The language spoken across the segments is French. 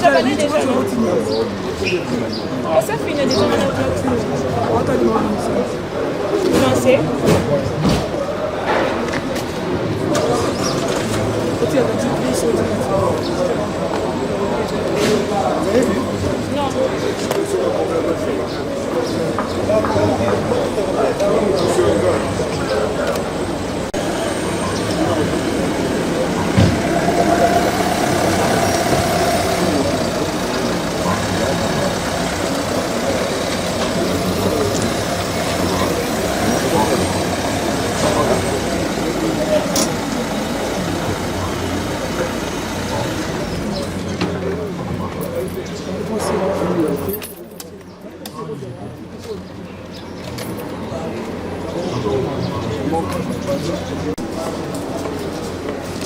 déjà parlé déjà. Ça finit déjà. Lancé. Non.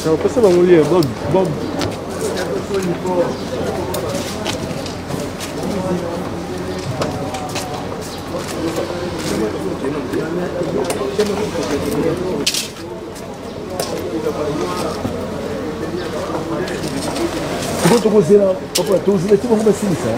Não, passa uma mulher, Bob. Quanto você lá, papai, tu usa daqui uma cinza.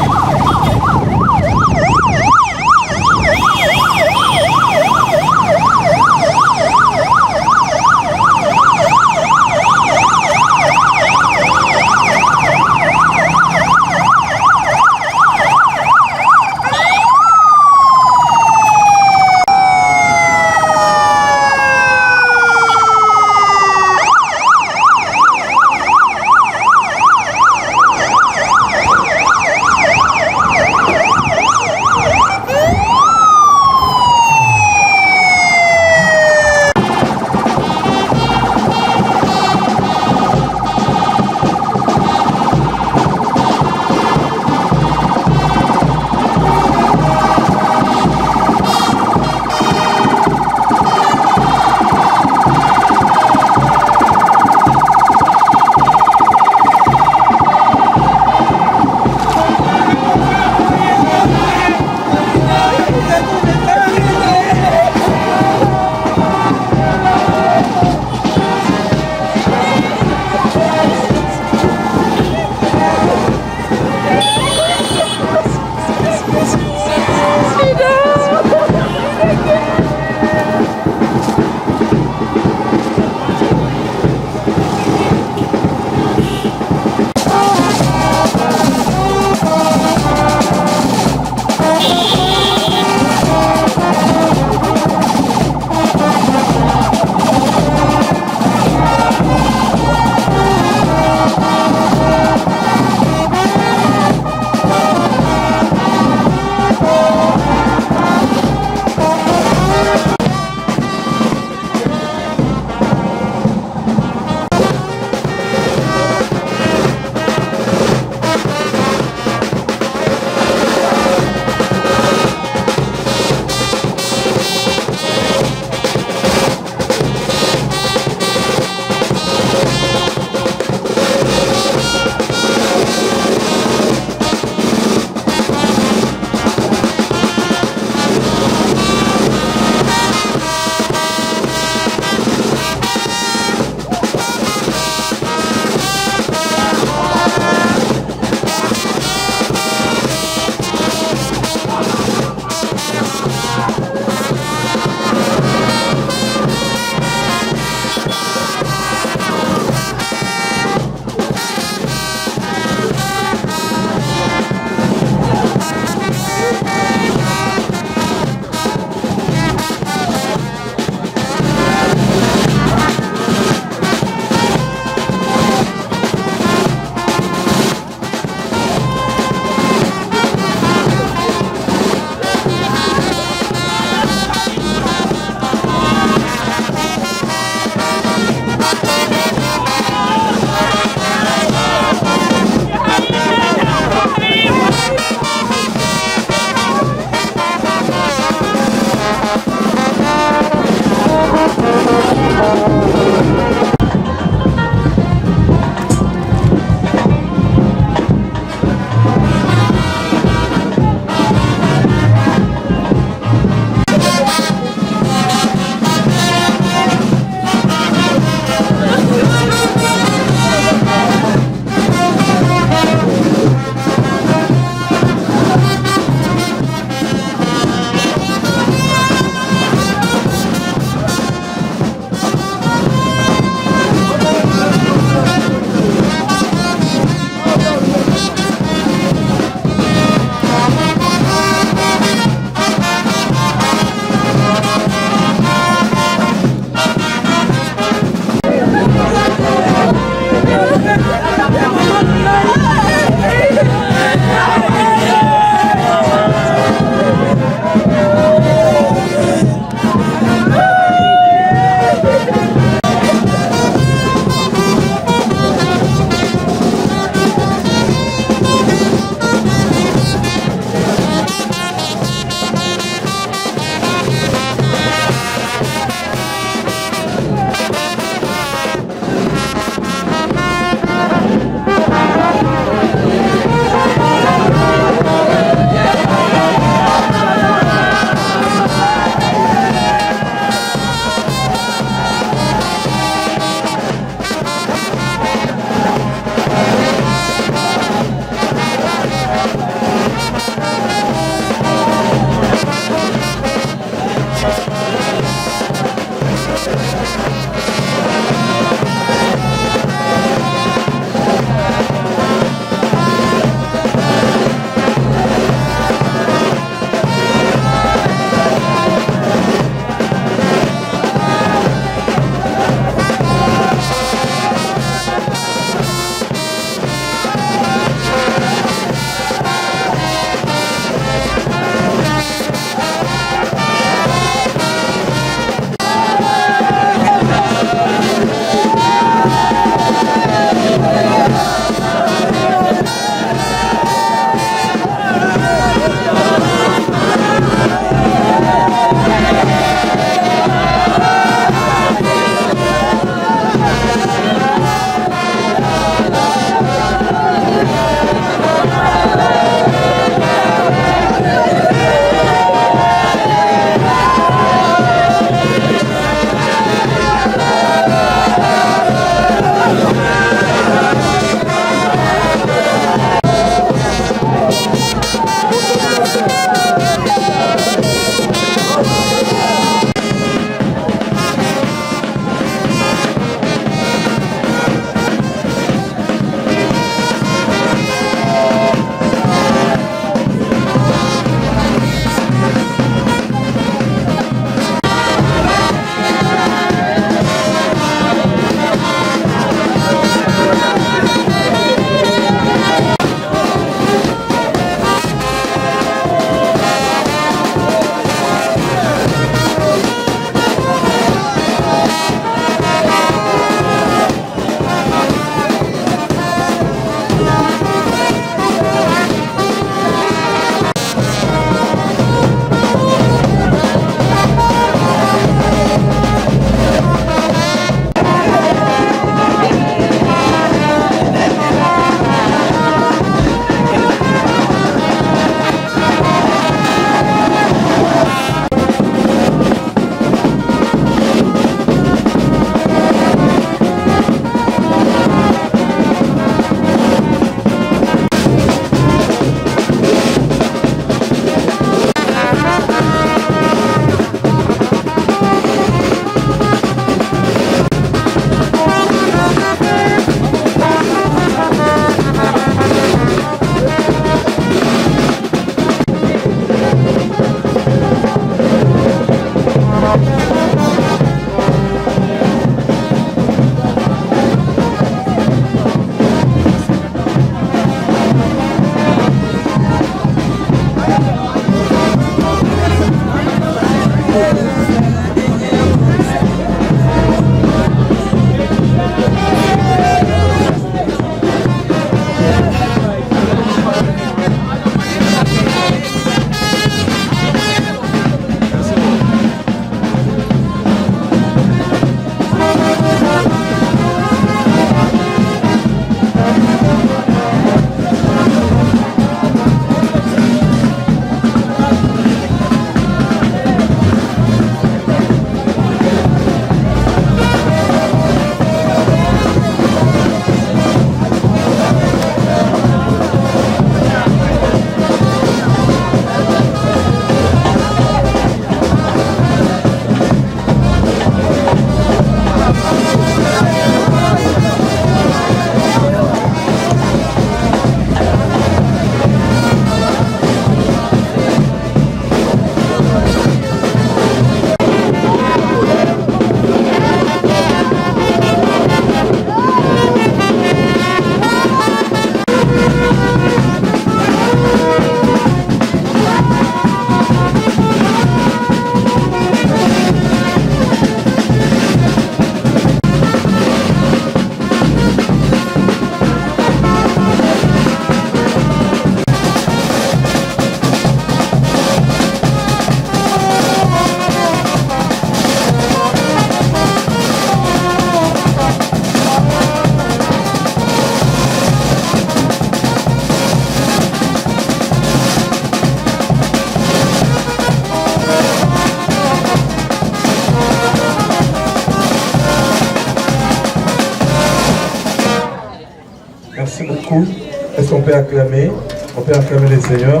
Est-ce qu'on peut acclamer? On peut acclamer le Seigneur.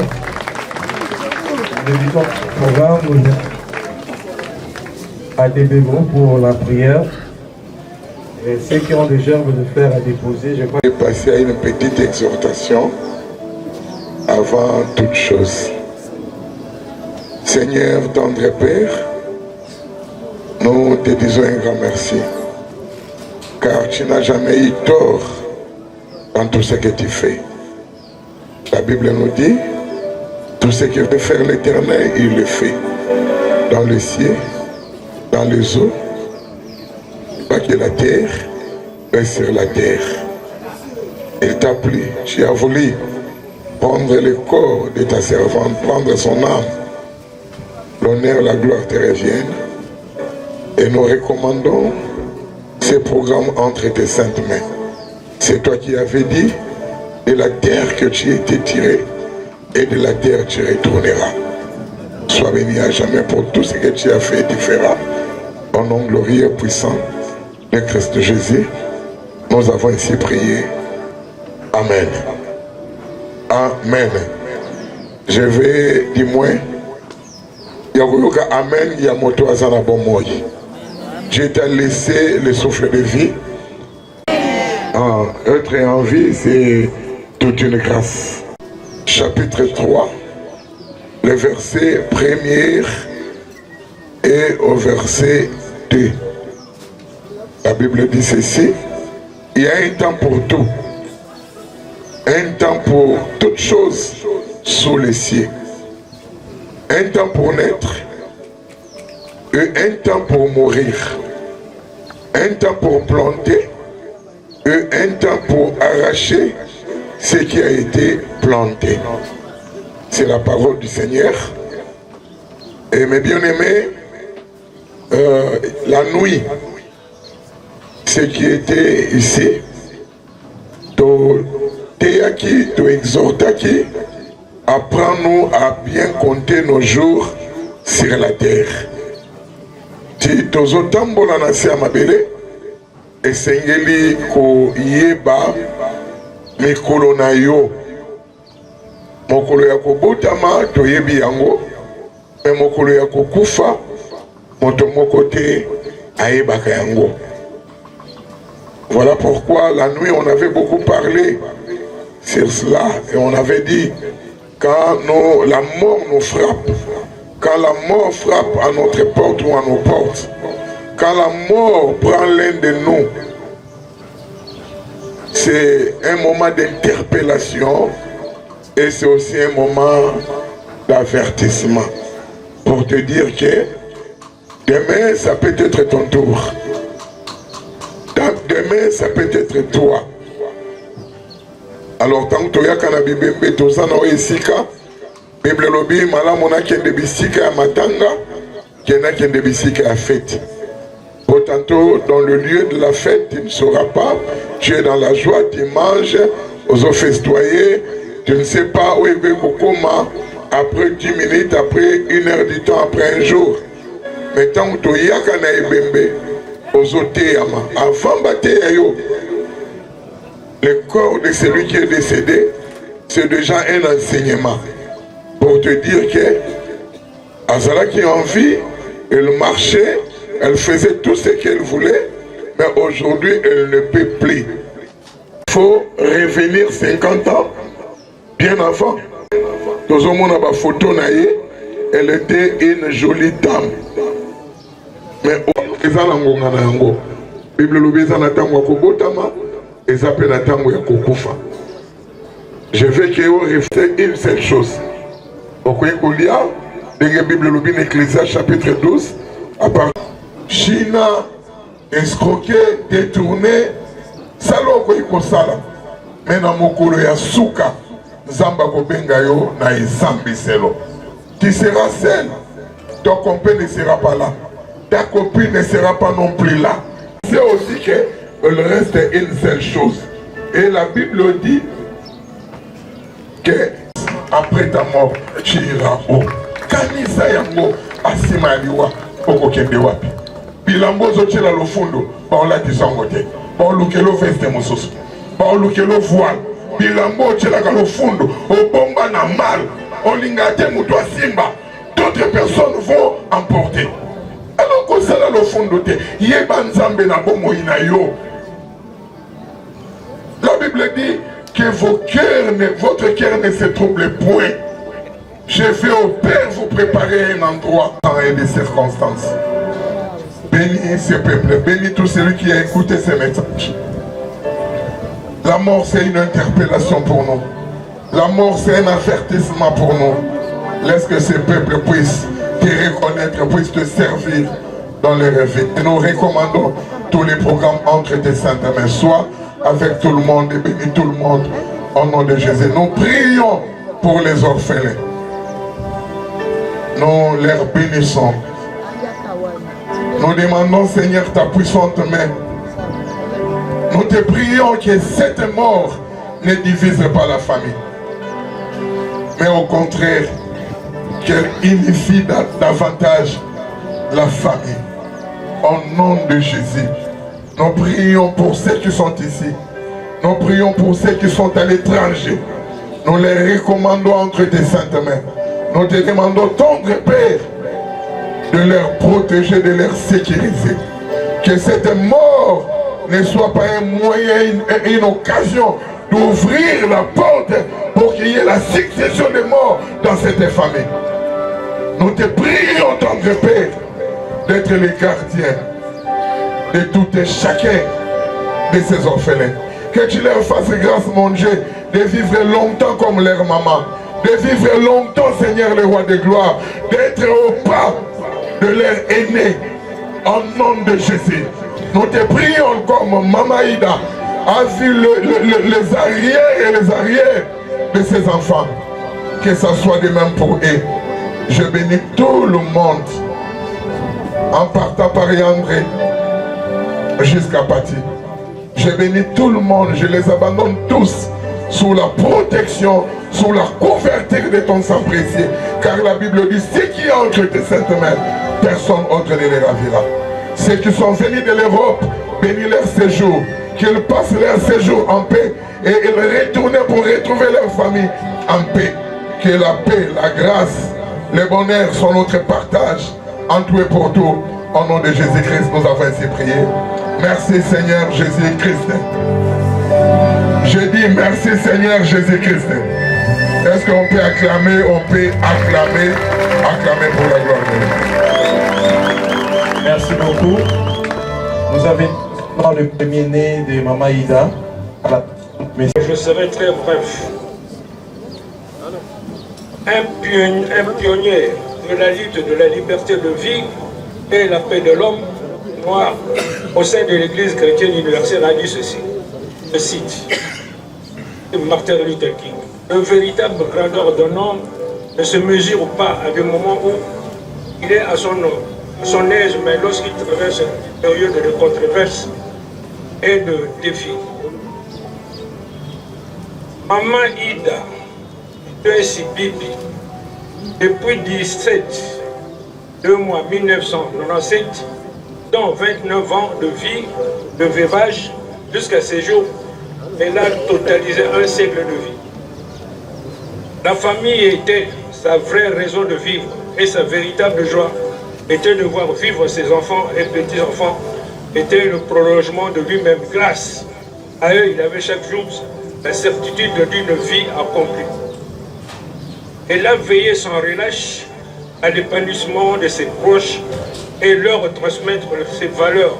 Nous débutons le programme à Débégon pour la prière. Et ceux qui ont des gerbes de fer à déposer, je crois. Je vais passer à une petite exhortation avant toute chose. Seigneur, tendre Père, nous te disons un grand merci, car tu n'as jamais eu tort dans tout ce que tu fais. La Bible nous dit, tout ce que veut faire l'Éternel, il le fait. Dans le ciel, dans les eaux, pas que la terre, mais sur la terre. Il t'a plu, tu as voulu prendre le corps de ta servante, prendre son âme. L'honneur, la gloire te reviennent. Et nous recommandons ce programme entre tes saintes mains. C'est toi qui avais dit, de la terre que tu étais tiré, et de la terre tu retourneras. Sois béni à jamais pour tout ce que tu as fait et tu feras. Au nom glorieux et puissant de Christ Jésus, nous avons ainsi prié. Amen. Amen. Je vais dire moi, Amen, Yamoto Azana Bomoyi. Dieu t'a laissé le souffle de vie. Être en vie, c'est toute une grâce. Chapitre 3, le verset 1er et au verset 2. La Bible dit ceci, il y a un temps pour tout, un temps pour toutes choses sous les cieux, un temps pour naître et un temps pour mourir, un temps pour planter et un temps pour arracher ce qui a été planté. C'est la parole du Seigneur. Et mes bien-aimés, la nuit, ce qui était ici, Théaki, Exhortaki, apprends-nous à bien compter nos jours sur la terre. Si tozotambola na se amabele, esengeli ko yeba mikolo na yo. Mokolo ya kobotama toyebi yango, me mokolo ya kokufa moto moko te ayebaka yango. Voilà pourquoi la nuit on avait beaucoup parlé sur cela et on avait dit quand la mort nous frappe, quand la mort frappe à notre porte ou à nos portes, quand la mort prend l'un de nous, c'est un moment d'interpellation et c'est aussi un moment d'avertissement pour te dire que demain ça peut être ton tour. Demain, ça peut être toi. Alors, tant que tu as un bébé, tu as un esika, Bible lobby, malamona kende bisika matanga, kena kende bisika à fête. Tantôt, dans le lieu de la fête, tu ne sauras pas, tu es dans la joie, tu manges, aux festoyer, tu ne sais pas où est le comment, après 10 minutes, après 1 heure du temps, après un jour. Mais tant que tu as un bébé, avant le corps de celui qui est décédé, c'est déjà un enseignement pour te dire que Azala qui est en vie, elle marchait, elle faisait tout ce qu'elle voulait, mais aujourd'hui elle ne peut plus. Il faut revenir 50 ans, bien avant. Dans un monde à photo, elle était une jolie dame. Mais Bible lobeza na tango ya kobotama ezape na tango ya kokufa. Je veux que vous réfléchissiez une seule chose. Okoye kolia denge Bible lobi Ecclésiaste chapitre 12 à part China escroquer, détourner salo okoye kosala. Mais na mokolo ya suka Zamba kobenga yo na ezambiselo. Tu seras seul, ton compagnon ne sera pas là. Ta copine ne sera pas non plus là. C'est aussi qu'il reste une seule chose. Et la Bible dit que après ta mort, tu iras haut. Kanisa yango asima liwa oko kende wapi. Bilambo zochela lo fundo, ba olati sangote. Ba olukelo veste mosusu. Ba olukelo voile. bilambo tchelaka lofundo obomba na mal olinga te mutu asimba d'autres personnes vont emporter. Alors que ça là lofundo te yeba nzambe na bomoi na yo. La Bible dit que votre cœur ne se trouble point. Je vais au Père vous préparer un endroit et des circonstances. Bénis ce peuple, bénis tout celui qui a écouté ces messages. La mort c'est une interpellation pour nous. La mort c'est un avertissement pour nous. Laisse que ce peuple puisse te reconnaître, puisse te servir dans les rêves. Et nous recommandons tous les programmes entre tes saintes mains. Sois avec tout le monde et bénis tout le monde au nom de Jésus. Nous prions pour les orphelins. Nous les bénissons. Nous demandons, Seigneur, ta puissante main. Nous te prions que cette mort ne divise pas la famille. Mais au contraire, qu'elle unifie davantage la famille. Au nom de Jésus. Nous prions pour ceux qui sont ici. Nous prions pour ceux qui sont à l'étranger. Nous les recommandons entre tes saintes mains. Nous te demandons, tendre Père, de leur protéger, de leur sécuriser. Que cette mort ne soit pas un moyen, une occasion d'ouvrir la porte pour qu'il y ait la succession de morts dans cette famille. Nous te prions, tendre Père, d'être les gardiens de tout et chacun de ces orphelins. Que tu leur fasses grâce, mon Dieu, de vivre longtemps comme leur maman. De vivre longtemps, Seigneur, le roi de gloire. D'être au pas de leur aîné. Au nom de Jésus. Nous te prions comme Maman Ida a vu les arrières et les arrières de ses enfants. Que ça soit de même pour eux. Je bénis tout le monde. En partant par André jusqu'à Pati. Je bénis tout le monde, je les abandonne tous sous la protection, sous la couverture de ton sang précieux. Car la Bible dit, ce qui est entre tes saintes mains, personne autre ne les ravira. Ceux qui sont venus de l'Europe, bénis leur séjour, qu'ils passent leur séjour en paix et ils retournent pour retrouver leur famille en paix. Que la paix, la grâce, le bonheur sont notre partage en tout et pour tout. Au nom de Jésus-Christ, nous avons ainsi prié. Merci Seigneur Jésus-Christ. Je dis merci Seigneur Jésus-Christ. Est-ce qu'on peut acclamer? On peut acclamer. Acclamer pour la gloire de Dieu. Merci beaucoup. Nous avons le premier-né de Maman Ida. Je serai très bref. Un pionnier de la lutte de la liberté de vie et la paix de l'homme noir au sein de l'Église chrétienne universelle a dit ceci. Je cite Martin Luther King. Le véritable grandeur d'un homme ne se mesure pas à des moments où il est à son aise, mais lorsqu'il traverse une période de controverse et de défis. Maman Ida, ainsi Bibi, depuis 2 mois 1997, dont 29 ans de vie, de veuvage, jusqu'à ces jours, elle a totalisé un siècle de vie. La famille était sa vraie raison de vivre et sa véritable joie était de voir vivre ses enfants et petits-enfants, était le prolongement de lui-même. Grâce à eux, il avait chaque jour la certitude d'une vie accomplie. Elle a veillé sans relâche à l'épanouissement de ses proches et leur transmettre ses valeurs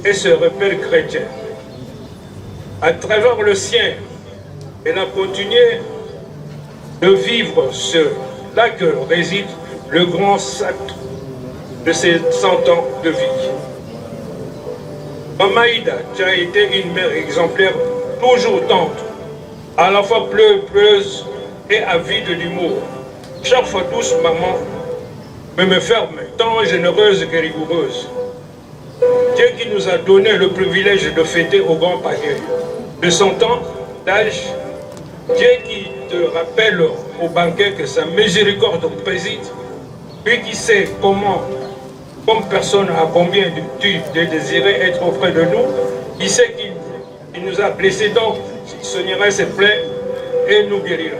et ses repères chrétiens. À travers le sien, elle a continué de vivre là que réside le grand sacre de ses 100 ans de vie. Maman Ida, tu as été une mère exemplaire, toujours tendre, à la fois pleureuse et avide d'humour. Chaque fois douce maman, mais me ferme, tant généreuse que rigoureuse. Dieu qui nous a donné le privilège de fêter au grand panier de 100 ans d'âge, Dieu qui te rappelle au banquet que sa miséricorde préside, lui qui sait comment, comme personne à combien tu désirais être auprès de nous, il sait qu'il nous a blessés, donc soignera ses plaies et nous guérira.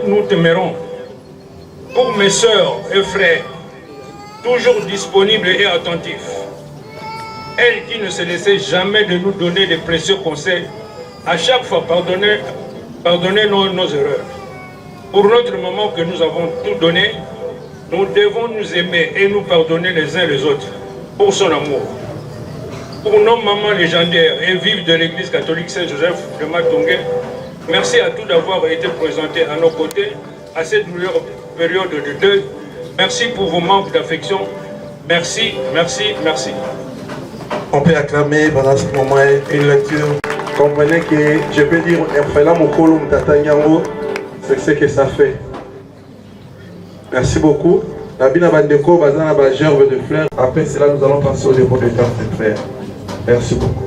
Nous t'aimerons. Pour mes sœurs et frères, toujours disponibles et attentifs, elles qui ne se laissaient jamais de nous donner de précieux conseils, à chaque fois pardonnez nos erreurs. Pour notre moment que nous avons tout donné, nous devons nous aimer et nous pardonner les uns les autres pour son amour. Pour nos mamans légendaires et vives de l'Église catholique Saint-Joseph de Matungé, merci à tous d'avoir été présentés à nos côtés à cette douloureuse période de deuil. Merci pour vos manques d'affection. Merci, merci, merci. On peut acclamer pendant ce moment une lecture. Comprenez que je peux dire c'est ce que ça fait. Merci beaucoup. Nabina Bandeko, Bazana Bagerbe de fleurs. Après cela, nous allons passer au dépôt de cartes de frères. Merci beaucoup.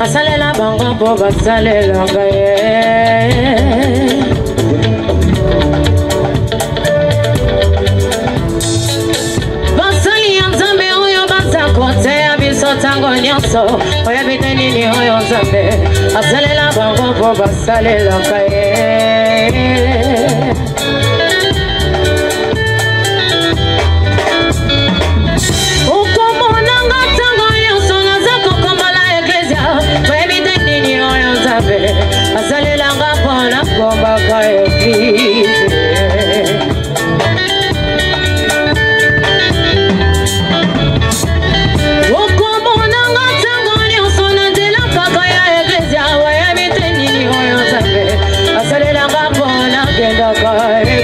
Asalela bango po basalela ngaye basali ya nzambe oyo basakoteya biso tango nyonso oyebite nini oyo nzambe asalela bango po basalela ngaye Azalelanga pona komba ka eglise Okomonanga tango nyonso na nzela kaka ya eglise Wayebite nini oyo nzambe Azalelanga pona kenda ka eglise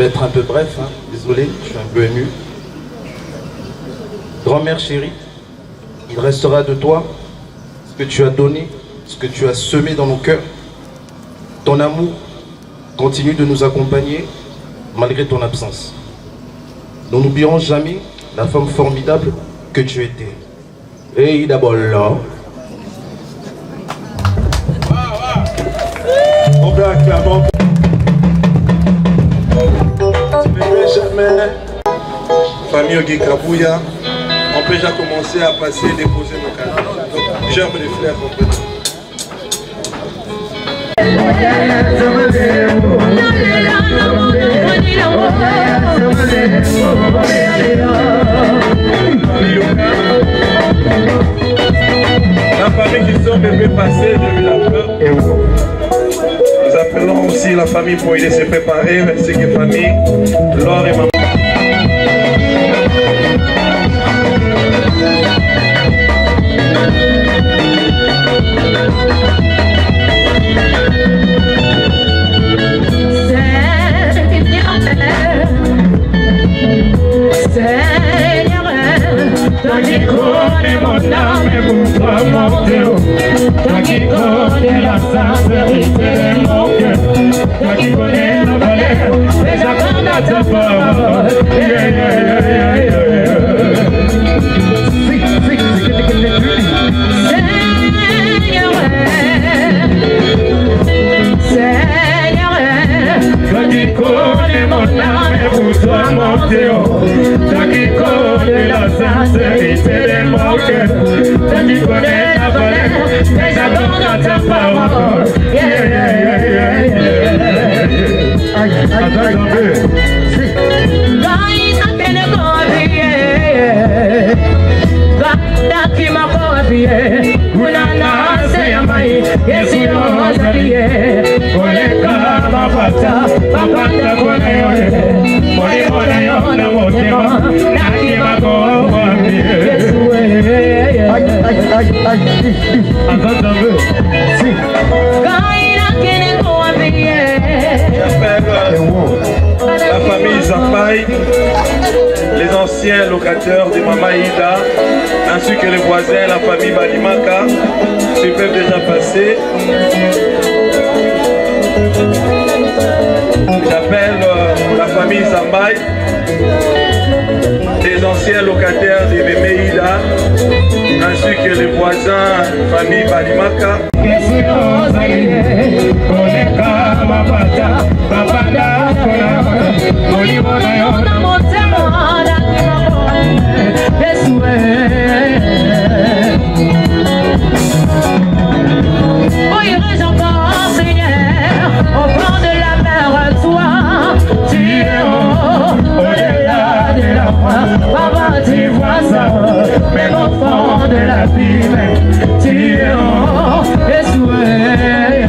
vais être un peu bref, hein. Désolé, je suis un peu ému. Grand-mère chérie, il restera de toi ce que tu as donné, ce que tu as semé dans nos cœurs. Ton amour continue de nous accompagner malgré ton absence. Nous n'oublierons jamais la femme formidable que tu étais. Et d'abord là. On peut acclamer. Tu ne peux jamais, famille Ogi Kabouya, on peut déjà commencer à passer et déposer nos canaux. Donc, germe les fleurs complètement. La famille qui sont bébés passés de la peur. Nous appelons aussi la famille pour aider se préparer, ainsi que famille, Laure et maman. Toi qui connais mon âme et pour toi mon Dieu. Toi qui connais la sincérité de mon cœur. Toi qui connais la valeur et j'accorde à ta parole. Toi qui connais mon âme et pour toi mon Dieu. Toi qui connais la sincérité de mon cœur. Toi qui connais la valeur et j'accorde à ta parole. La famille Zampaï, les anciens locataires de Maman Ida, ainsi que les voisins, la famille Balimaka, qui peuvent déjà passer. J'appelle la famille Zambaï, les anciens locataires de Mémé Ida, ainsi que les voisins, famille Balimaka. Au bord de la mer, toi, tu es au-delà de la foi. Papa, tu vois ça, même au fond de la vie, tu es haut et souhait.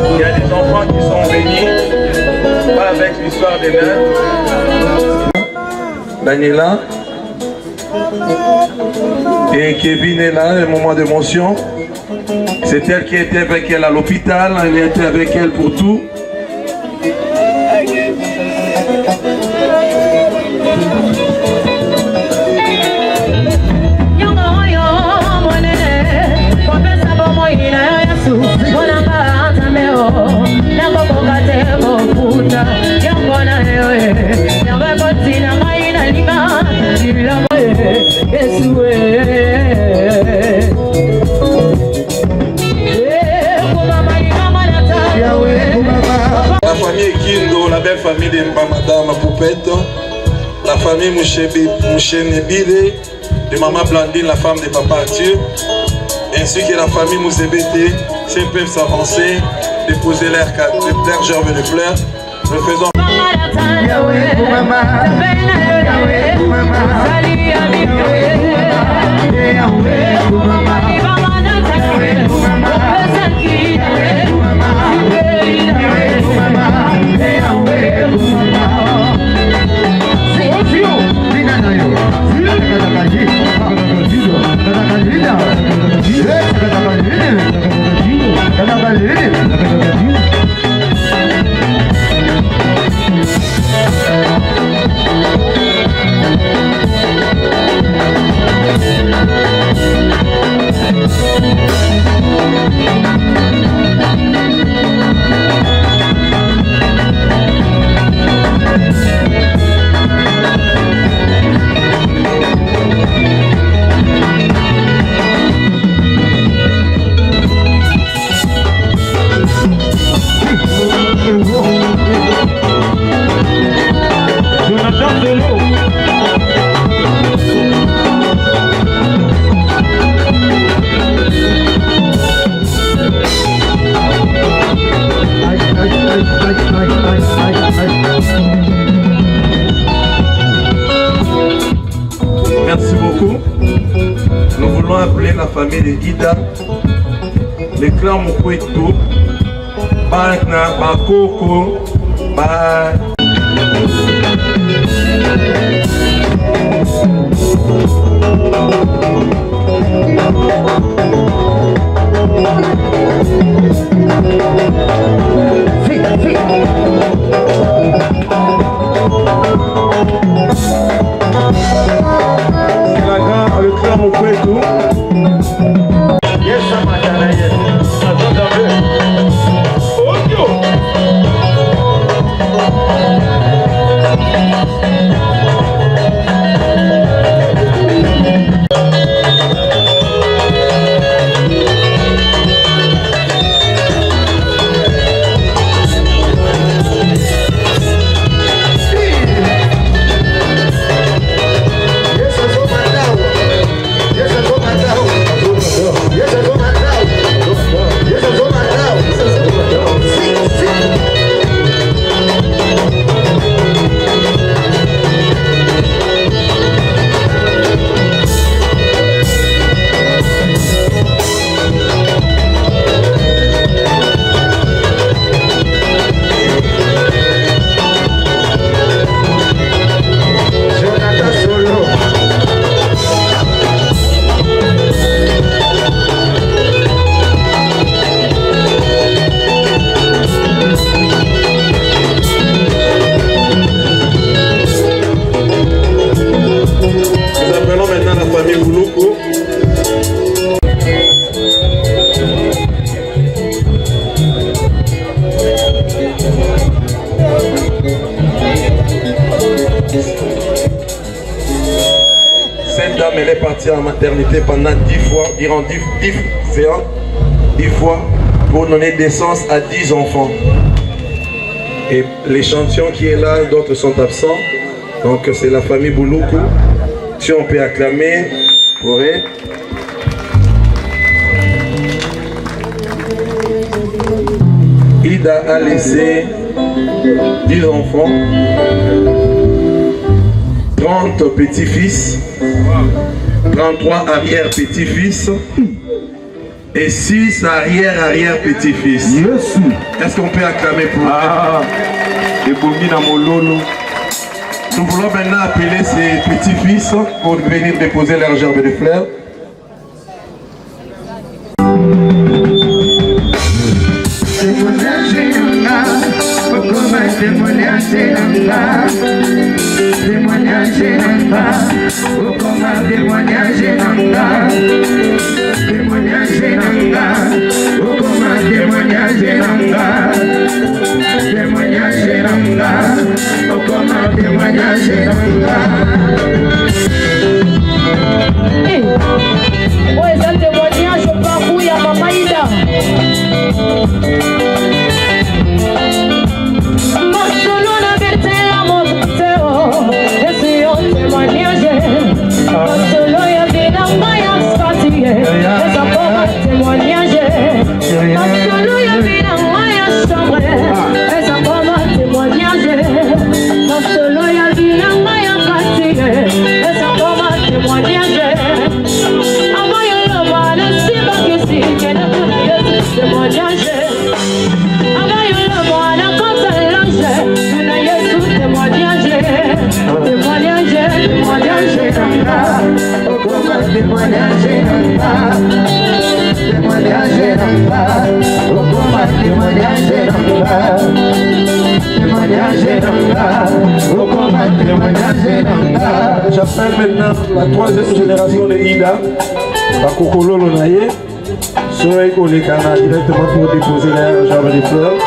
Il y a des enfants qui sont bénis, pas avec l'histoire des nains. Daniela et Kevin est là, un moment d'émotion. C'est elle qui était avec elle à l'hôpital, elle était avec elle pour tout. La famille Kindo, la belle famille de Madame Poupette, la famille Mouchenebile, de Maman Blandine, la femme de Papa Arthur, ainsi que la famille Mouzébété, s'ils peuvent s'avancer, déposer leur gerbe de fleurs. Nous faisons. C'est appelé la famille de Ida, les clans Mokweto, Bagna, Bakoko, le clan Mokweto. Cette dame, elle est partie en maternité pendant 10 fois, durant 10 fois, pour donner naissance à 10 enfants. Et l'échantillon qui est là, d'autres sont absents. Donc c'est la famille Bouloukou. Si on peut acclamer pour elle. Ida a laissé 10 enfants, 30 petits-fils, 33 arrière-petits-fils et 6 arrière-arrière-petits-fils. Yes. Est-ce qu'on peut acclamer pour Nous voulons maintenant appeler ces petits-fils pour venir déposer leur gerbe de fleurs. J'appelle maintenant la 3e génération de Ida, Bakokolo Lonaye, Soleil Kolekana directement pour déposer la gerbe de fleurs.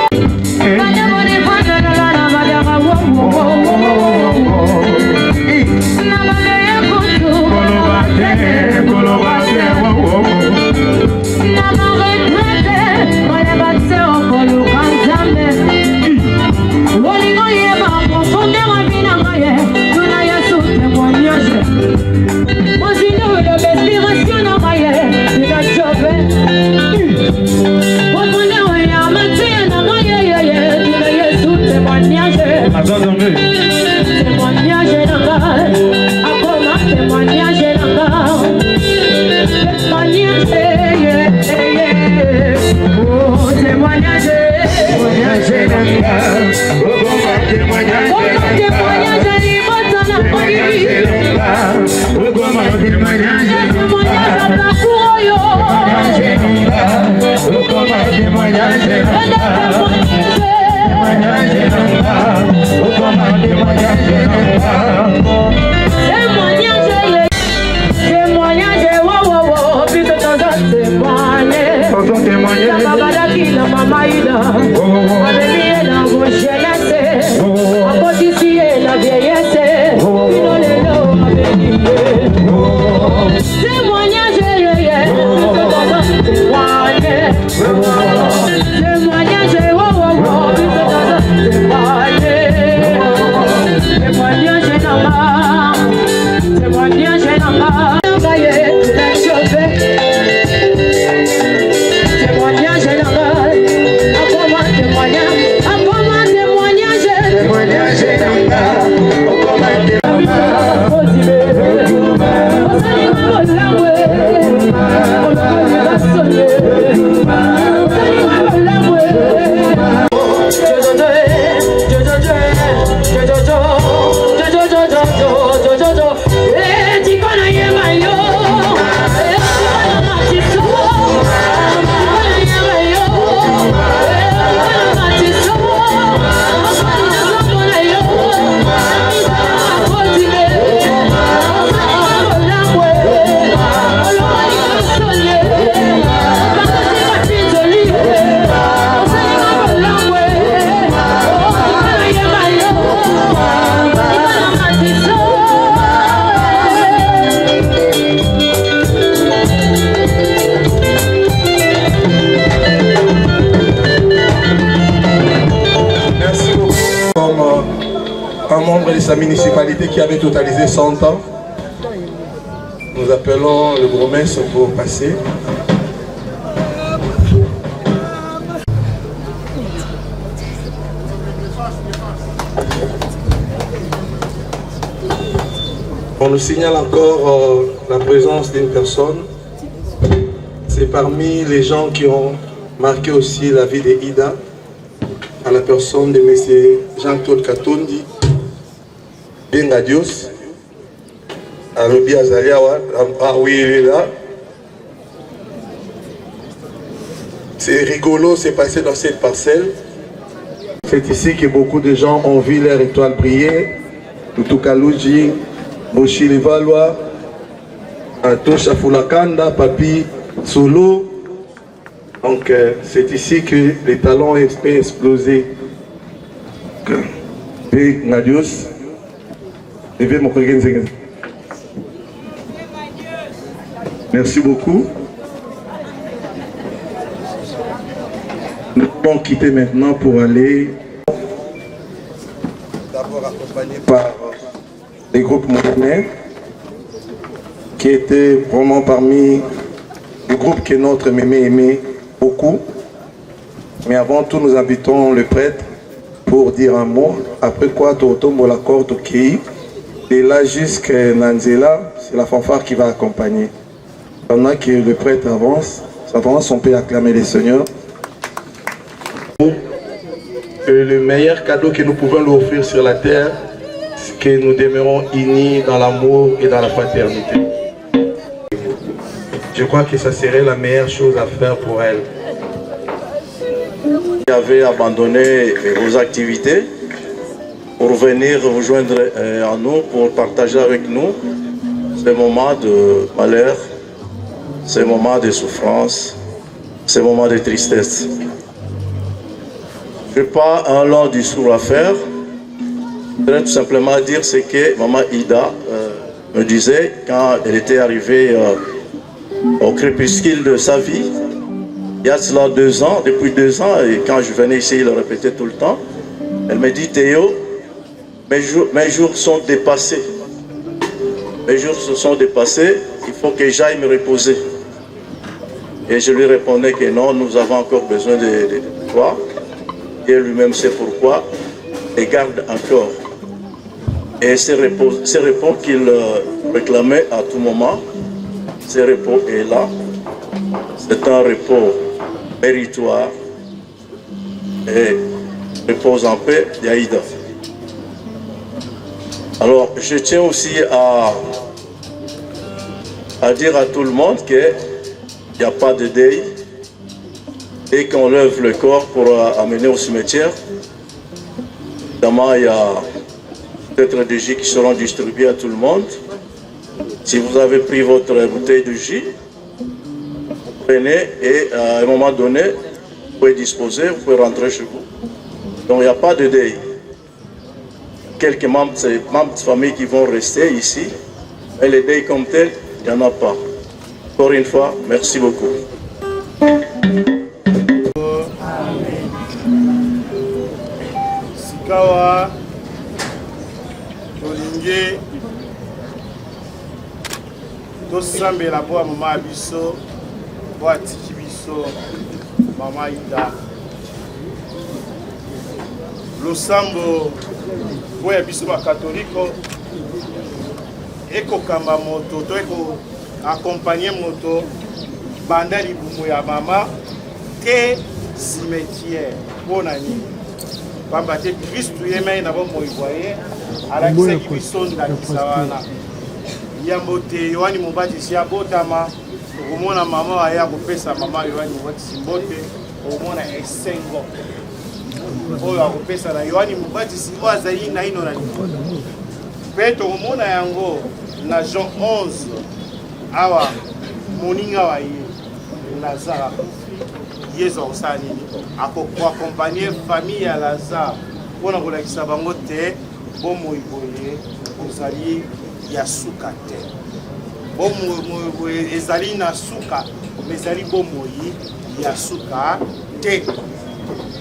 Témoignage de sa municipalité qui avait totalisé 100 ans. Nous appelons le bourgmestre pour passer. On nous signale encore la présence d'une personne. C'est parmi les gens qui ont marqué aussi la vie d'Ida, à la personne de M. Jean-Claude Katondi, Benga Dios, Alobi Azaliawa, oui, il est là. C'est rigolo, c'est passé dans cette parcelle. C'est ici que beaucoup de gens ont vu leur étoile briller. Tutukaluji, Boshi Levalwa, Tosha Fulakanda, Papi Solo. Donc c'est ici que les talents ont explosé. Ngadios, merci beaucoup. Nous allons quitter maintenant pour aller d'abord accompagné par les groupes modernes qui étaient vraiment parmi les groupes que notre mémé aimait beaucoup. Mais avant tout, nous invitons le prêtre pour dire un mot. Après quoi, Totombo la corde au Kei. Et là, jusqu'à Nanzela, c'est la fanfare qui va accompagner. Pendant que le prêtre avance, on peut acclamer les seigneurs. Le meilleur cadeau que nous pouvons lui offrir sur la terre, c'est que nous demeurons unis dans l'amour et dans la fraternité. Je crois que ça serait la meilleure chose à faire pour elle. Vous avez abandonné vos activités pour venir vous joindre à nous, pour partager avec nous ces moments de malheur, ces moments de souffrance, ces moments de tristesse. Je n'ai pas un long discours à faire. Je voudrais tout simplement dire ce que Maman Ida me disait quand elle était arrivée au crépuscule de sa vie. Il y a cela 2 ans, depuis 2 ans, et quand je venais ici, il le répétait tout le temps. Elle me dit, Théo, mes jours sont dépassés. Mes jours se sont dépassés, il faut que j'aille me reposer. Et je lui répondais que non, nous avons encore besoin de toi. Et lui-même sait pourquoi, et garde encore. Et ces repos qu'il réclamait à tout moment, ce repos est là. C'est un repos méritoire. Et repose en paix, Yaïda. Alors, je tiens aussi à dire à tout le monde qu'il n'y a pas de deuil et qu'on lève le corps pour amener au cimetière. Évidemment, il y a peut-être des jus qui seront distribués à tout le monde. Si vous avez pris votre bouteille de jus, vous prenez et à un moment donné, vous pouvez disposer, vous pouvez rentrer chez vous. Donc il n'y a pas de deuil. Quelques membres de famille qui vont rester ici, mais les deuils comme tel, il n'y en a pas. Encore une fois, merci beaucoup. Sikawa, Tolingue, tosambela po mama biso, po atiki biso, mama Ida. Losambo, po ya biso ba katoliko, eko kamba moto, to eko accompagner moto, banda libumu ya mama, ke cimetière, po nani. Pamba te Kristu yeme na bomo ivoye, alakisaki biso ndakisa wana. Yambo te Yohani Mubatisi abotama, okomona mama aya kopesa mama Yohani Mubatisi mbote, okomona esengo. Oyo akopesa na Yohani Mubatisi o azali na ino na nini. Pe tokomona yango na Jean 11 awa moninga wa ye Lazare yezo osala nini akoaccompagner famille ya Lazare mpona kolakisa bango te bomoi boye ozali ya suka te bomoi boye ezali na suka ezali bomoi ya suka te.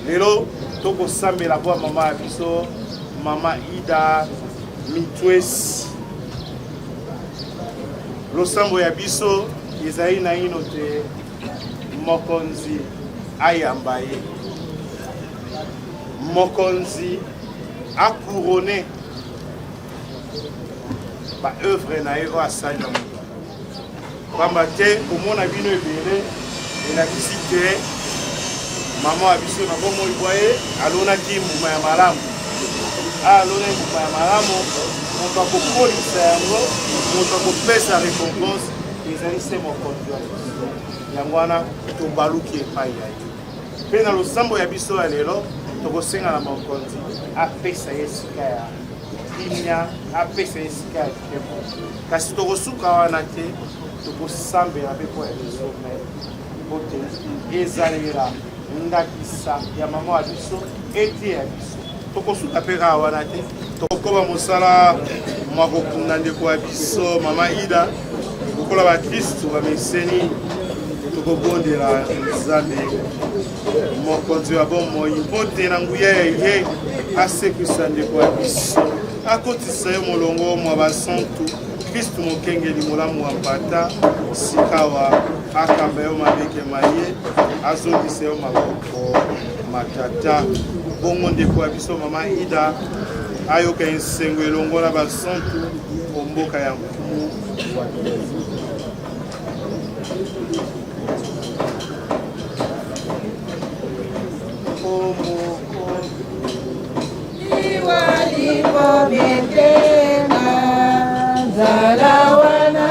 Lelo tokosambela po mama ya biso mama Ida Mitwesi. Losambo ya biso ezali na ino te mokonzi ayamba ye, mokonzi a couronné ba œuvre na ye o asali na moto pamba te komona bino ebele elakisi te mama ya biso na bomo iboye alonaki mbuma ya malamu alona mbuma ya malamu moto akokolisa yango moto akopesa récompense ezali se mokonzi wa biso yango wana tobaluki epai ya ye mpe na losambo ya biso ya lelo tokosenga na mokonzi apesa ye esika ya kimia apesa ye esika ya kemo kasi tokosuka wana te tokosambela mpe po ya biso me po te ezalela ndakisa ya mama ya biso ete ya biso tokosuka mpe kaka wana te tokokoba mosala mwa kokunda ndeko ya biso mama Ida lokola bakristu bameseni tokobondela nzambe mokonzi wa bomoi mpo te na nguya ya ye asekwisa ndeko ya biso akotisa yo molongo mwa basantu kristu mokengeli molamu wa mpata sikawa akamba yo mabekema ye azongisa yo maboko matata bongo ndeko ya biso mama Ida ayoka ensengo elongo na basantu omboka ya nkumu wa Zalawana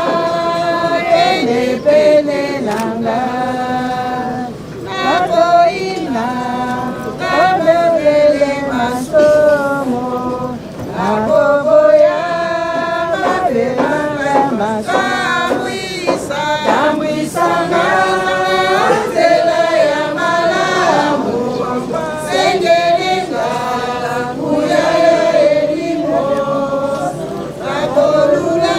ene pene nanga nakoina kabele masomo nakoboya mabelanga masomo tambwisana nzela ya malamu sengelenga kuyaya elimo nakolula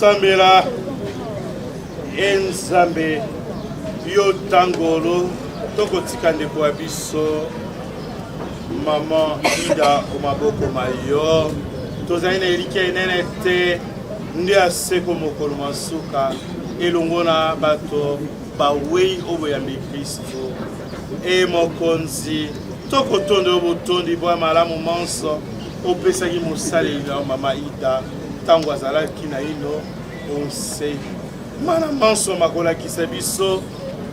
tosambela enzambe yo tangolo tokotika ndeko ya biso mama Ida omaboko mayo tozali na elike enene te nde aseko mokolo masuka elongo na bato bawei oboyambi Kristo e mokonzi tokotonda obotondi bwa malamu manso opesaki mosaleli na mama Ida ntango azalaki na ino onse mana manso makolakisa biso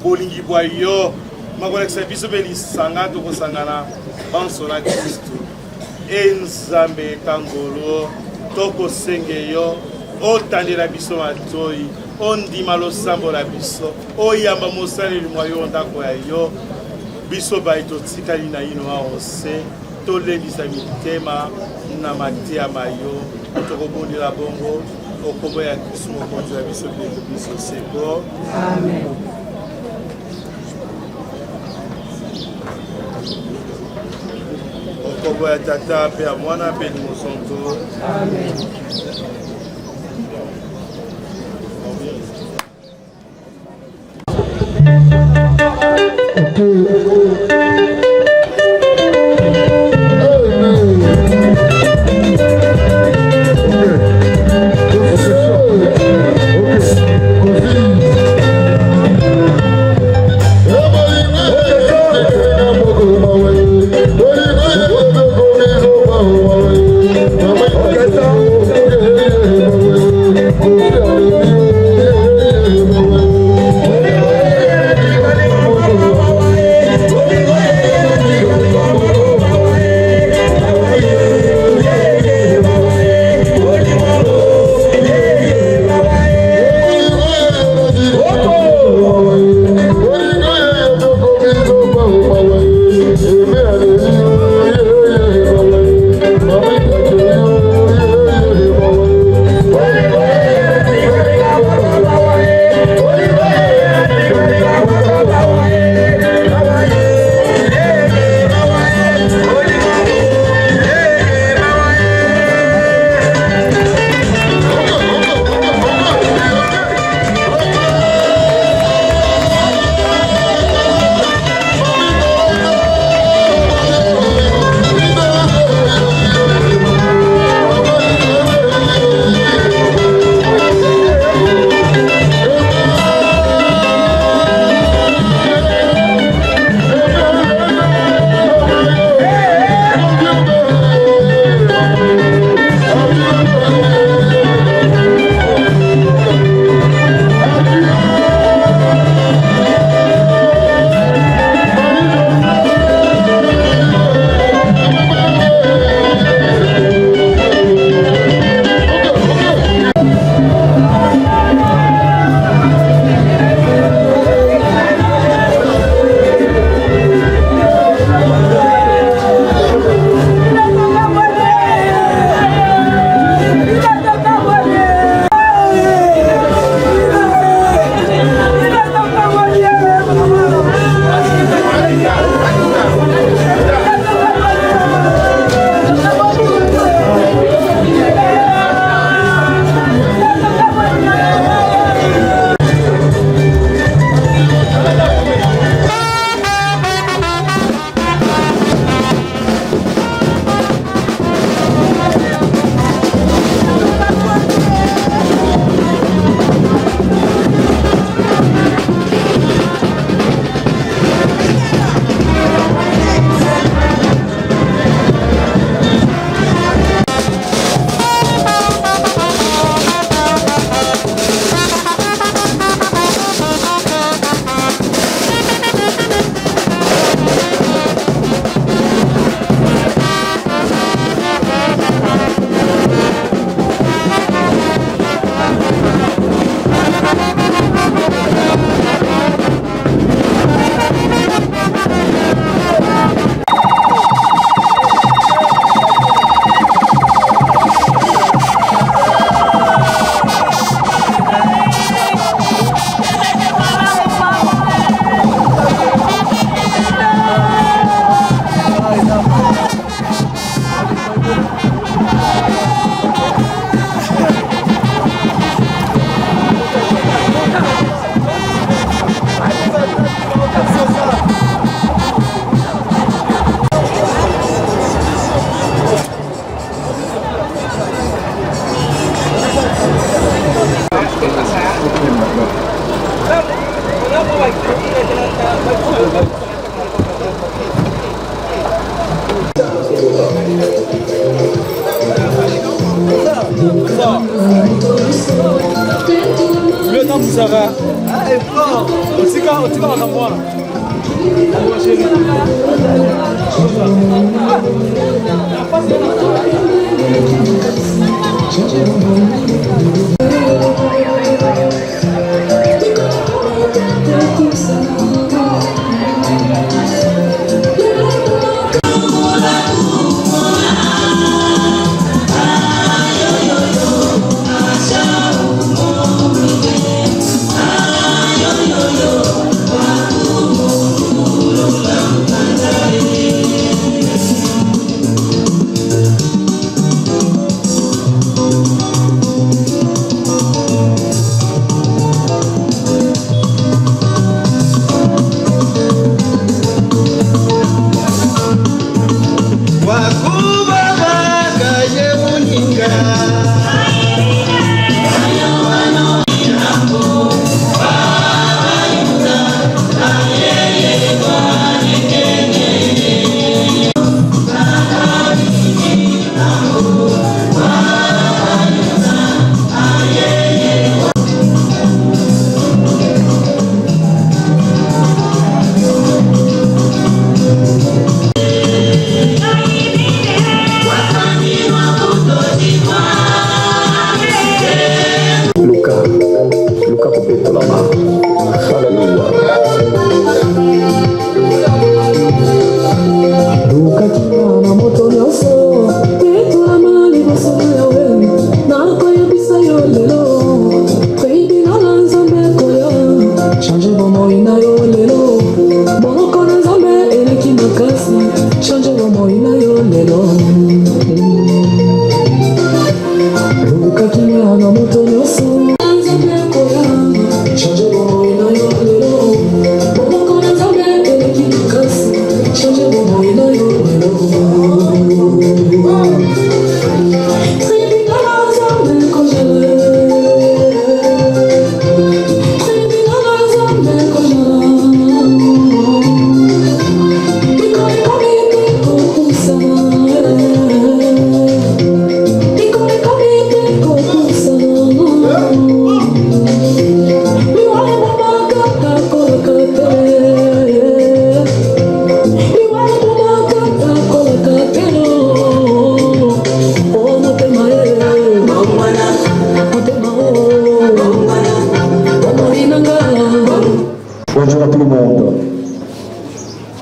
bolingi bwa yo makolakisa biso mpe lisanga tokosangana manso na Kristo enzambe tangolo tokosenge yo otandela biso matoi ondima losambo la biso oyamba mosaleli mwa yo ndako ya yo biso bai totikali na ino aonse tolendisa mitema na mateya mayo tokobondela bongo okombo ya Kristo mokonzi ya biso mpe biso seko amen. Okombo ya tata mpe ya mwana mpe ni mosantu amen. na musaka otika makambo wana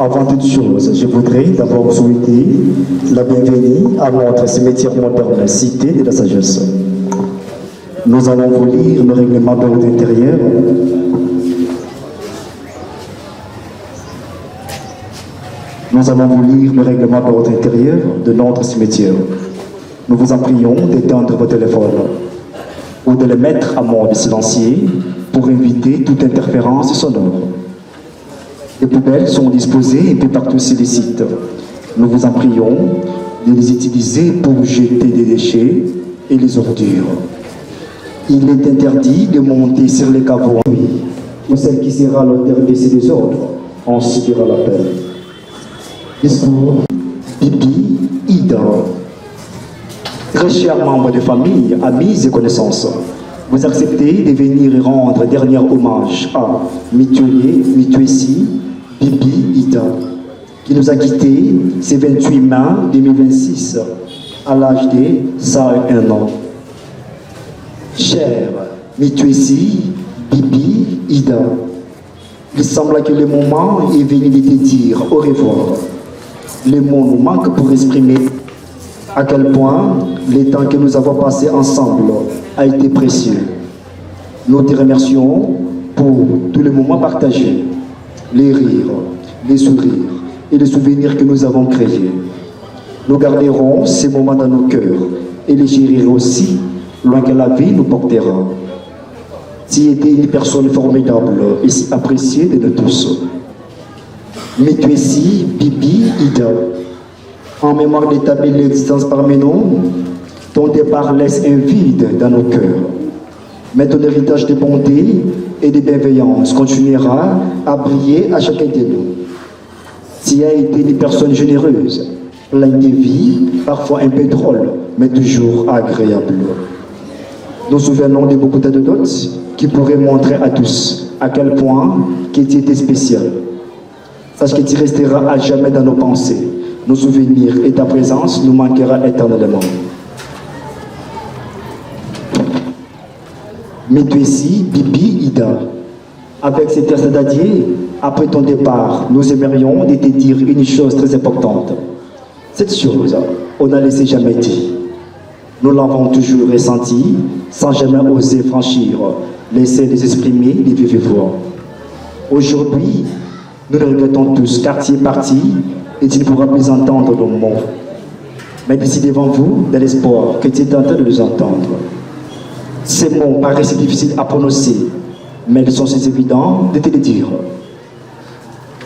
Avant toute chose, je voudrais d'abord souhaiter la bienvenue à notre cimetière moderne Cité de la Sagesse. Nous allons vous lire le règlement d'ordre intérieur. Nous allons vous lire le règlement d'ordre intérieur de notre cimetière. Nous vous en prions d'éteindre vos téléphones ou de les mettre à mode silencieux pour éviter toute interférence sonore. Les poubelles sont disposées un peu partout sur les sites. Nous vous en prions de les utiliser pour jeter des déchets et les ordures. Il est interdit de monter sur les caveaux. Ou celle qui sera l'auteur de ces désordres en subira la peine. Discours Bibi Ida. Très chers membres de famille, amis et connaissances, vous acceptez de venir rendre dernier hommage à Mituesi Bibi Ida, qui nous a quittés ce 28 mai 2026 à l'âge de 101 ans. Cher Mituesi Bibi Ida, il semble que le moment est venu de te dire au revoir. Les mots nous manquent pour exprimer à quel point le temps que nous avons passé ensemble a été précieux. Nous te remercions pour tous les moments partagés, les rires, les sourires et les souvenirs que nous avons créés. Nous garderons ces moments dans nos cœurs et les chérirons aussi, loin que la vie nous portera. Tu étais une personne formidable et si appréciée de nous tous. Mituesi Bibi Ida, en mémoire de ta belle existence parmi nous, ton départ laisse un vide dans nos cœurs. Mais ton héritage de bonté et de bienveillance continuera à briller à chacun de nous. Tu as été une personne généreuse, pleine de vie, parfois un peu drôle, mais toujours agréable. Nous souvenons de beaucoup d'anecdotes qui pourrait montrer à tous à quel point tu était spécial. Sache que tu resteras à jamais dans nos pensées, nos souvenirs et ta présence nous manquera éternellement. Mais tu es ici, Bibi Ida. Avec cet air d'adier, après ton départ, nous aimerions de te dire une chose très importante. Cette chose, on n'a laissé jamais dire. Nous l'avons toujours ressenti, sans jamais oser franchir, laisser les exprimer les vives voix. Aujourd'hui, nous le regrettons tous, car tu es parti et tu ne pourras plus entendre nos mots. Mais d'ici devant vous, de l'espoir que tu es en train de les entendre. Ces mots paraissent difficiles à prononcer, mais ils sont si évidents de te les dire.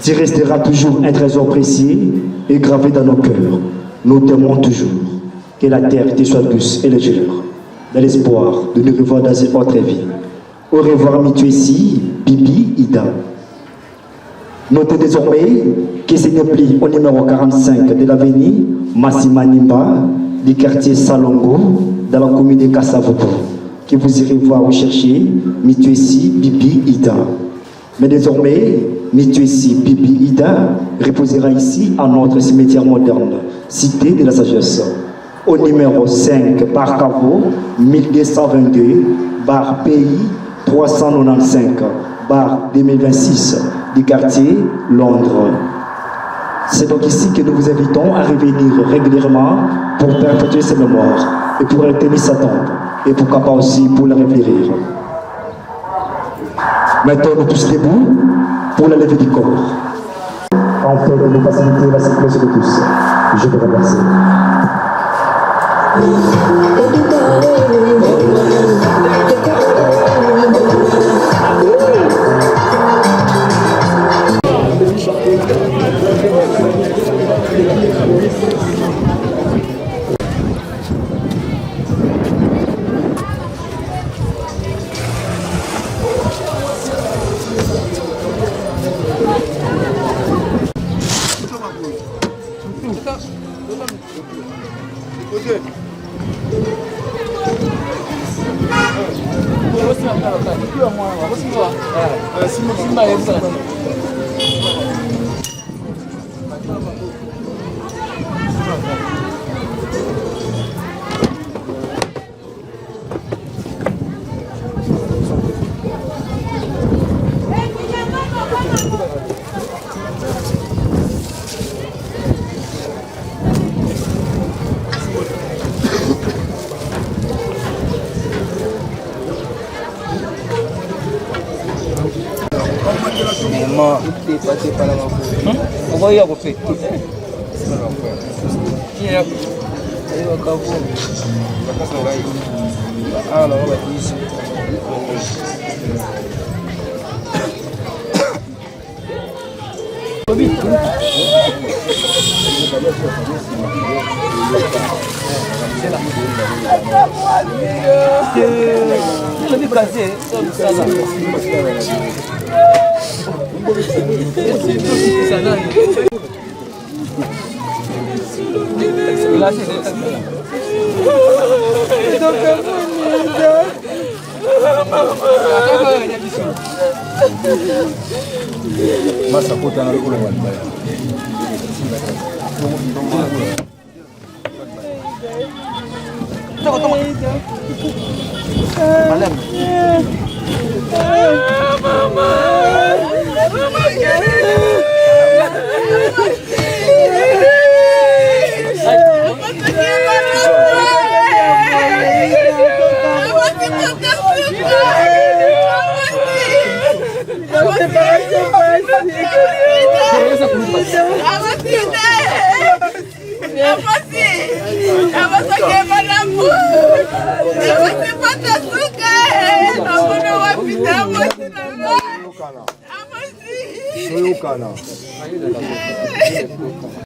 Tu resteras toujours un trésor précieux et gravé dans nos cœurs. Nous t'aimons toujours. Que la terre te soit douce et légère, dans l'espoir de nous revoir dans une autre vie. Au revoir, Mitouessi, Bibi Ida. Notez désormais que c'est déplie au numéro 45 de l'avenue Massimanimba, du quartier Salongo, dans la commune de Kassavopo, que vous irez voir ou chercher Mitouessi, Bibi Ida. Mais désormais, Mitouessi, Bibi Ida reposera ici à notre cimetière moderne, cité de la sagesse, au numéro 5 bar Cavo 1222 bar pays 395 bar 2026 du quartier Londres. C'est donc ici que nous vous invitons à revenir régulièrement pour perpétuer ses mémoires et pour retenir sa tombe et pourquoi pas aussi pour la réfléchir. Maintenant nous tous debout pour la levée du corps. En fait de nous faciliter la sécurité de tous. Je vous remercie.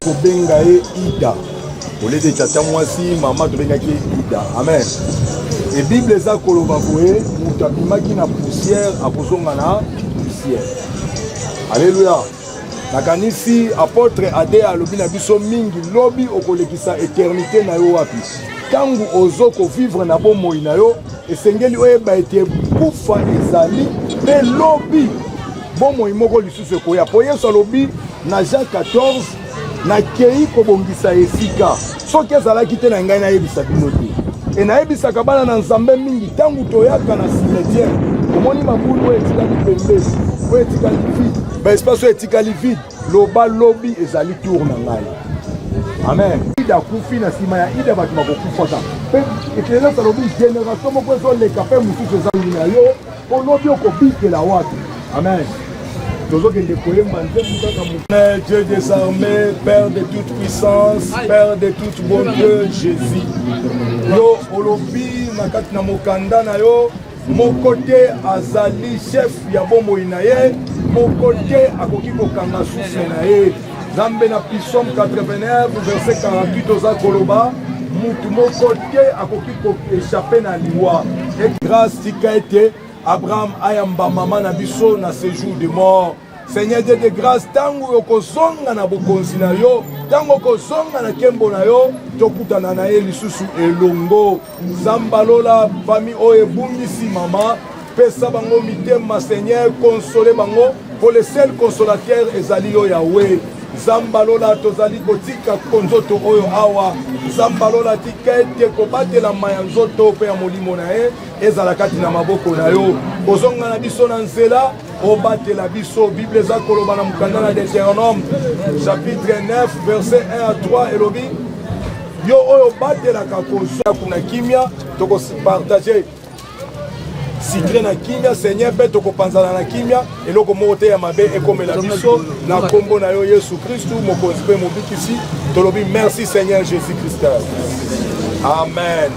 Kobenga Ida. Au lieu de tata mwasi, maman tobenga Ida. Amen. Et Bible eza koloba boye, mutabimaki na poussière, akozonga na poussière. Alléluia. Nakanisi apôtre Ade alobi na biso mingi lobi okolekisa éternité na yo wapi. ntango ozoko vivre na bomoi na yo esengeli oyeba ete kufa ezali mpe lobi bomoi moko lisusu ekoya po Yesu alobi na Jean 14 nakei kobongisa esika soki ezalaki te na ngai nayebisa bino te e nayebisaka bana na Nzambe mingi ntango toyaka na cimetière omoni mabulu oyo etikali pembe oyo etikali vide baespace oyo etikali vide loba lobi ezali tour na ngai. Amen. Ida kufi na sima ya ida bato bakokufaka mpe ekelesa lobi génération moko ezoleka mpe mosusu ezangi na yo mpo lobi okobikela wapi. Amen. Dieu des armées, Père de toute puissance, Père de toute bonté, Jésus. Yo olobi nakati na mokanda na yo, mon côté azali chef ya bomoi na ye, mon côté akoki kokanga souffle na ye. Zambe na Psaume 89 verset 48 oza koloba, mutu mon côté akoki ko échapper na liwa. Et grâce tika ete Abraham ayamba mama na biso na séjour de mort. Seigneur Dieu de grâce, tango yokozonga na bokonzi na yo, tango kozonga na kembo na yo, tokutana na ye lisusu elongo. Zambalola famille oyo ebungisi mama, pesa bango mitema Seigneur, consoler bango, pour le seul consolateur ezali yo Yahweh. Zambalola tozali kotika konzoto oyo awa, Zambalola tika ete kobatela maya nzoto pe ya molimo na ye ezala kati na maboko na yo. Kozonga na biso na nzela obatela biso. Bible za koloba na mukanda na Deutéronome chapitre 9 verset 1 à 3 elobi yo oyo batelaka kozwa kuna kimia toko partager sikre na kimia Seigneur mpe tokopanzana na kimia eloko moko te ya mabe ekomela biso na kombo na yo Yesu Kristu mokonzi mpe mobikisi tolobi merci Seigneur Jésus Christ. Amen.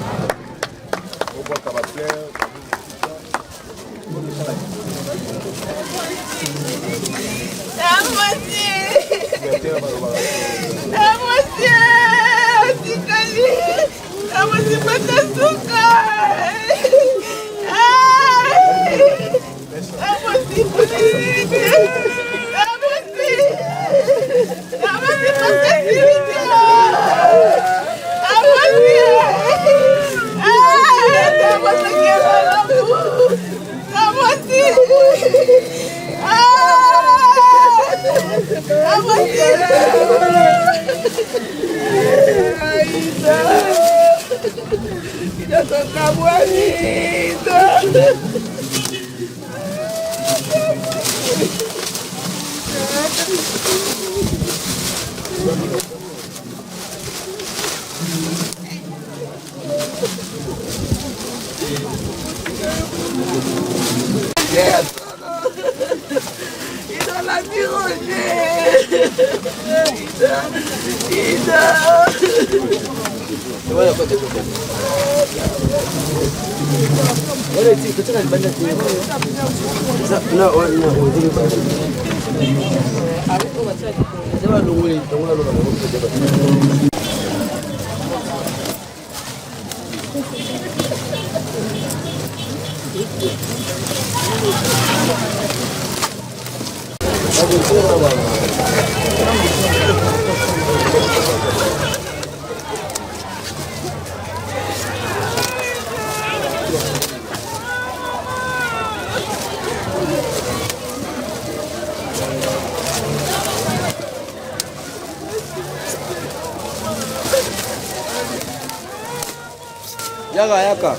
Yaka.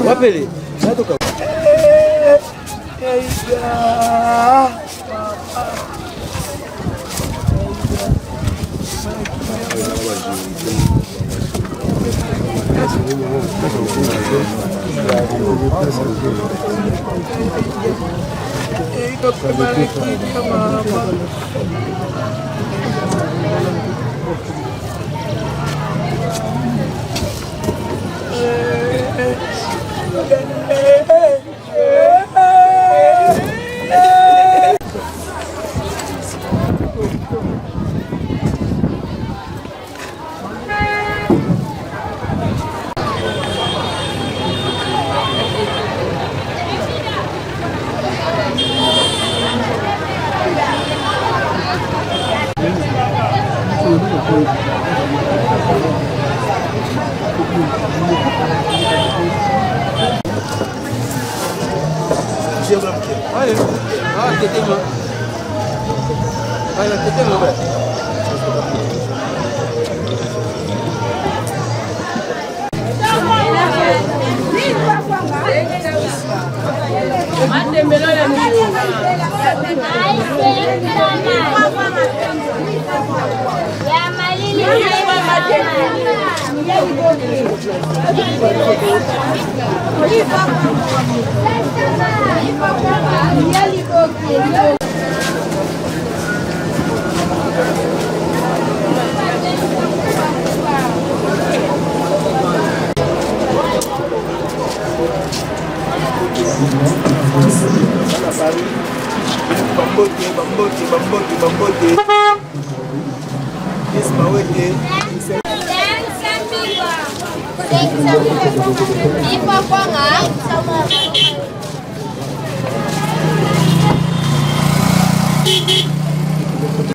Wapele. Ipa